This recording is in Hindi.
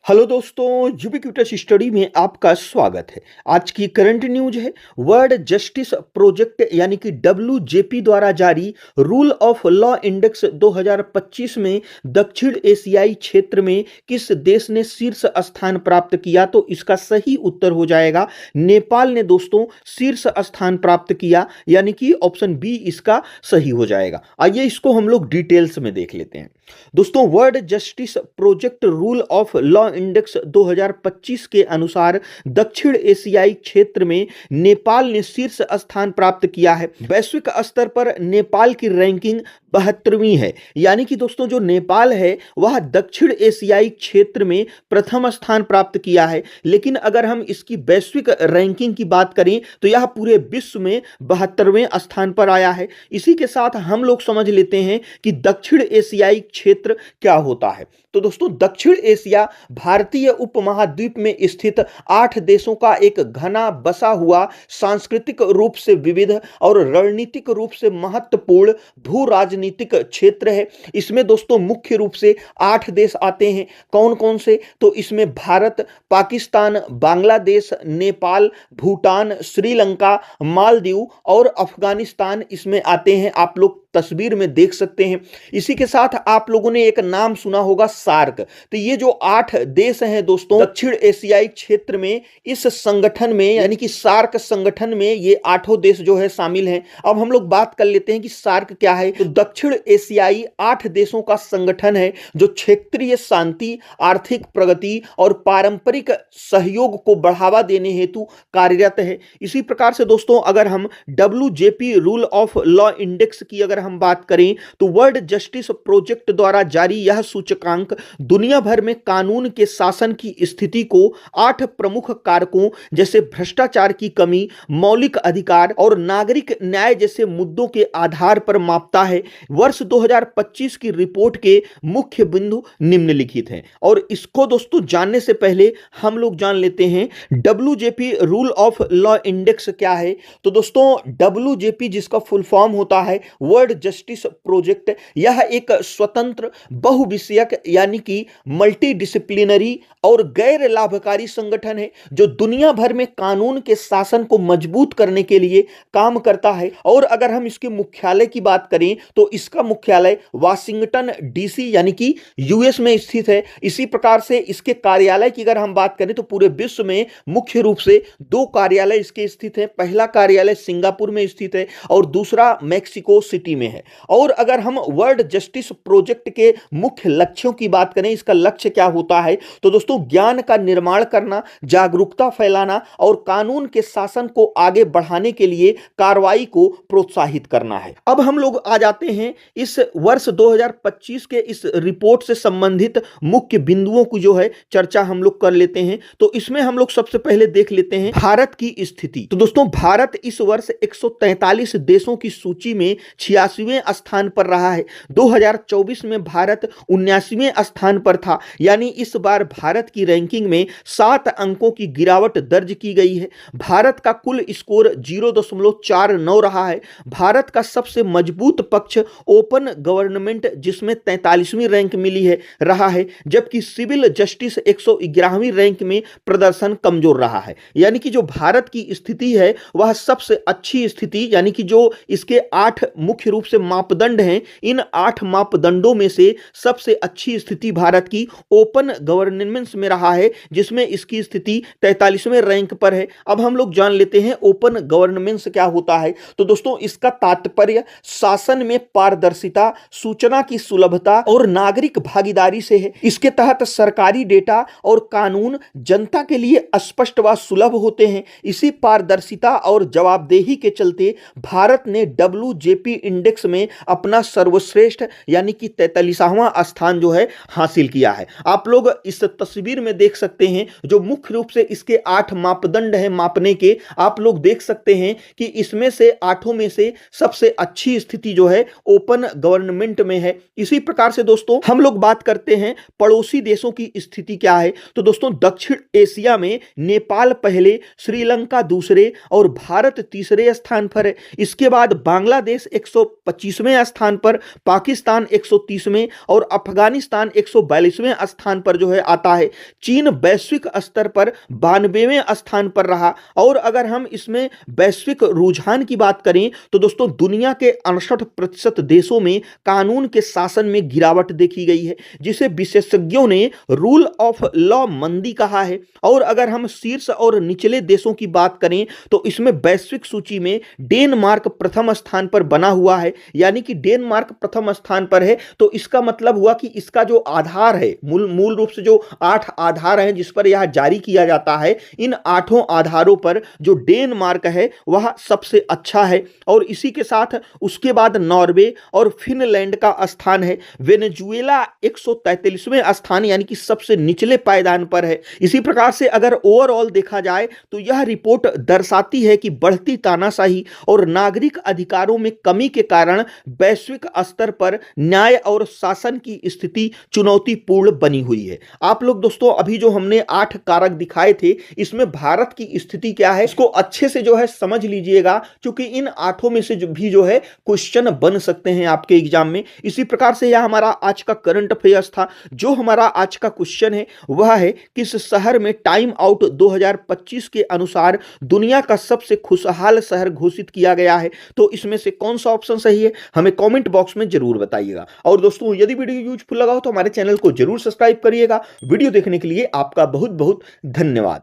हेलो दोस्तों, यूबिक्विटस स्टडी में आपका स्वागत है। आज की करंट न्यूज है वर्ल्ड जस्टिस प्रोजेक्ट यानी कि WJP द्वारा जारी रूल ऑफ लॉ इंडेक्स 2025 में दक्षिण एशियाई क्षेत्र में किस देश ने शीर्ष स्थान प्राप्त किया। तो इसका सही उत्तर हो जाएगा नेपाल ने दोस्तों शीर्ष स्थान प्राप्त किया, यानी कि ऑप्शन बी इसका सही हो जाएगा। आइए इसको हम लोग डिटेल्स में देख लेते हैं। दोस्तों, world justice project rule of law index 2025 के अनुसार दक्षिण एशियाई क्षेत्र में नेपाल ने शीर्ष स्थान प्राप्त किया है। वैश्विक स्तर पर नेपाल की रैंकिंग 72वीं है, यानी कि दोस्तों जो नेपाल है वह दक्षिण एशियाई क्षेत्र में प्रथम स्थान प्राप्त किया है। लेकिन अगर हम इसकी वैश्विक रैंकिंग की बात करें तो यह पूरे विश्व में 72वें स्थान पर आया है। इसी के साथ हम लोग समझ लेते हैं कि दक्षिण एशियाई क्षेत्र क्या होता है। तो दोस्तों दक्षिण एशिया भारतीय उपमहाद्वीप में स्थित 8 देशों का एक घना बसा हुआ, सांस्कृतिक रूप से विविध और रणनीतिक रूप से महत्वपूर्ण भू राजनीतिक क्षेत्र है। इसमें दोस्तों मुख्य रूप से 8 देश आते हैं। कौन कौन से? तो इसमें भारत, पाकिस्तान, बांग्लादेश, नेपाल, भूटान, श्रीलंका, मालदीव और अफगानिस्तान इसमें आते हैं। आप लोग तस्वीर में देख सकते हैं। इसी के साथ आप लोगों ने एक नाम सुना होगा, सार्क। तो ये जो 8 देश हैं दोस्तों दक्षिण एशियाई क्षेत्र में, इस संगठन में यानी कि सार्क संगठन में ये 8 देश जो है शामिल हैं। अब हम लोग बात कर लेते हैं कि सार्क क्या है। तो दक्षिण एशियाई 8 देशों का संगठन है जो क्षेत्रीय शांति, आर्थिक प्रगति और पारंपरिक सहयोग को बढ़ावा देने हेतु कार्यरत है। इसी प्रकार से दोस्तों अगर हम WJP rule of law index की अगर हम बात करें तो वर्ल्ड जस्टिस प्रोजेक्ट द्वारा जारी यह सूचकांक दुनिया भर में कानून के शासन की स्थिति को 8 प्रमुख कारकों जैसे भ्रष्टाचार की कमी, मौलिक अधिकार और नागरिक न्याय जैसे मुद्दों के आधार पर मापता है। वर्ष 2025 की रिपोर्ट के मुख्य बिंदु निम्नलिखित हैं और इसको दोस्तों जानने से पहले हम लोग जान लेते हैं WJP rule of law index क्या है। तो दोस्तों WJP जिसका फुल फॉर्म होता है वर्ल्ड जस्टिस प्रोजेक्ट, यह एक स्वतंत्र बहुविषयक यानी कि मल्टी डिसिप्लिनरी और गैर लाभकारी संगठन है जो दुनिया भर में कानून के शासन को मजबूत करने के लिए काम करता है। और अगर हम इसके मुख्यालय की बात करें तो इसका मुख्यालय वाशिंगटन DC यानी कि US में स्थित है। इसी प्रकार से इसके कार्यालय की अगर हम बात करें तो पूरे विश्व में मुख्य रूप से 2 कार्यालय इसके स्थित हैं। पहला कार्यालय सिंगापुर में स्थित है और दूसरा मैक्सिको सिटी में है। और अगर हम वर्ल्ड जस्टिस प्रोजेक्ट के मुख्य लक्ष्यों की बात करें, इसका लक्ष्य क्या होता है तो दोस्तों ज्ञान का निर्माण करना, जागरूकता फैलाना और कानून के शासन को आगे बढ़ाने के लिए कार्रवाई को प्रोत्साहित करना है। अब हम लोग आ जाते हैं इस वर्ष 2025 के इस रिपोर्ट से संबंधित मुख्य बिंदुओं की जो है चर्चा हम लोग कर लेते हैं। तो इसमें हम लोग सबसे पहले देख लेते हैं भारत की स्थिति। तो दोस्तों भारत इस वर्ष 143 देशों की सूची में 86वें स्थान पर रहा है। 2024 में भारत 79वें स्थान पर था, यानी इस बार भारत की रैंकिंग में 7 अंकों की गिरावट दर्ज की गई है। भारत का कुल स्कोर 0.49 रहा है। भारत का सबसे मजबूत पक्ष ओपन गवर्नमेंट जिसमें 43वीं रैंक मिली है रहा है, जबकि सिविल जस्टिस 111वीं रैंक में प्रदर्शन कमजोर रहा है। यानी कि जो भारत की स्थिति है वह सबसे अच्छी स्थिति, यानी कि जो इसके 8 मुख्य रूप से मापदंड हैं, इन 8 मापदंडों में से सबसे अच्छी स्थिति भारत की ओपन गवर्नेंस में रहा है, जिसमें इसकी स्थिति 43वें रैंक पर है। अब हम लोग जान लेते हैं ओपन गवर्नेंस क्या होता है। तो दोस्तों इसका तात्पर्य शासन में पारदर्शिता, सूचना की सुलभता और नागरिक भागीदारी से है। इसके तहत सरकारी डेटा और कानून जनता के लिए स्पष्ट व सुलभ होते हैं। इसी पारदर्शिता और जवाबदेही के चलते भारत ने WJP इंडेक्स में अपना सर्वश्रेष्ठ यानी कि 43वां स्थान जो है हासिल किया है। आप लोग इस तस्वीर में देख सकते हैं जो मुख्य रूप से इसके 8 मापदंड हैं मापने के। आप लोग देख सकते हैं कि इसमें से 8 में से सबसे अच्छी स्थिति जो है ओपन गवर्नमेंट में है। इसी प्रकार से दोस्तों हम लोग बात करते हैं पड़ोसी देशों की स्थिति क्या है। तो दोस्तों दक्षिण एशिया में नेपाल पहले, श्रीलंका दूसरे और भारत तीसरे स्थान पर है। इसके बाद बांग्लादेश 125वें स्थान पर, पाकिस्तान 130वें और अफगानिस्तान पाकिस्तान 142वें स्थान पर जो है आता है। चीन वैश्विक स्तर पर 92वें स्थान पर रहा। और अगर हम इसमें वैश्विक रुझान की बात करें तो दोस्तों दुनिया के 68% देशों में कानून के शासन में गिरावट देखी गई है, जिसे विशेषज्ञों ने रूल ऑफ लॉ मंदी कहा है। और अगर हम शीर्ष और निचले देशों की बात करें तो इसमें वैश्विक सूची में डेनमार्क प्रथम स्थान पर बना हुआ है। यानी कि डेनमार्क प्रथम स्थान पर है तो इसका मतलब हुआ कि इसका जो आधार है, मूल रूप से जो 8 आधार हैं जिस पर यह जारी किया जाता है, इन 8 आधारों पर जो डेनमार्क है वह सबसे अच्छा है। और इसी के साथ उसके बाद नॉर्वे और फिनलैंड का स्थान है। वेनेजुएला 143वें स्थान यानी कि सबसे निचले पायदान पर है। इसी प्रकार से अगर ओवरऑल देखा जाए तो यह रिपोर्ट दर्शाती है कि बढ़ती तानाशाही और नागरिक अधिकारों में कमी के कारण वैश्विक स्तर पर न्याय और शासन की स्थिति चुनौतीपूर्ण बनी हुई है। आप लोग दोस्तों अभी जो हमने 8 कारक दिखाए थे, इसमें भारत की स्थिति क्या है इसको अच्छे से जो है समझ लीजिएगा, क्योंकि इन 8 में से जो है क्वेश्चन बन सकते हैं आपके एग्जाम में। इसी प्रकार से यह हमारा आज का करंट अफेयर्स था। जो हमारा आज का क्वेश्चन है वह है किस शहर में टाइम आउट 2025 के अनुसार दुनिया का सबसे खुशहाल शहर घोषित किया गया है। तो इसमें से कौन सा ऑप्शन सही है हमें कमेंट बॉक्स में जरूर बताइएगा। और दोस्तों यदि वीडियो यूजफुल लगा हो तो हमारे चैनल को जरूर सब्सक्राइब करिएगा। वीडियो देखने के लिए आपका बहुत बहुत धन्यवाद।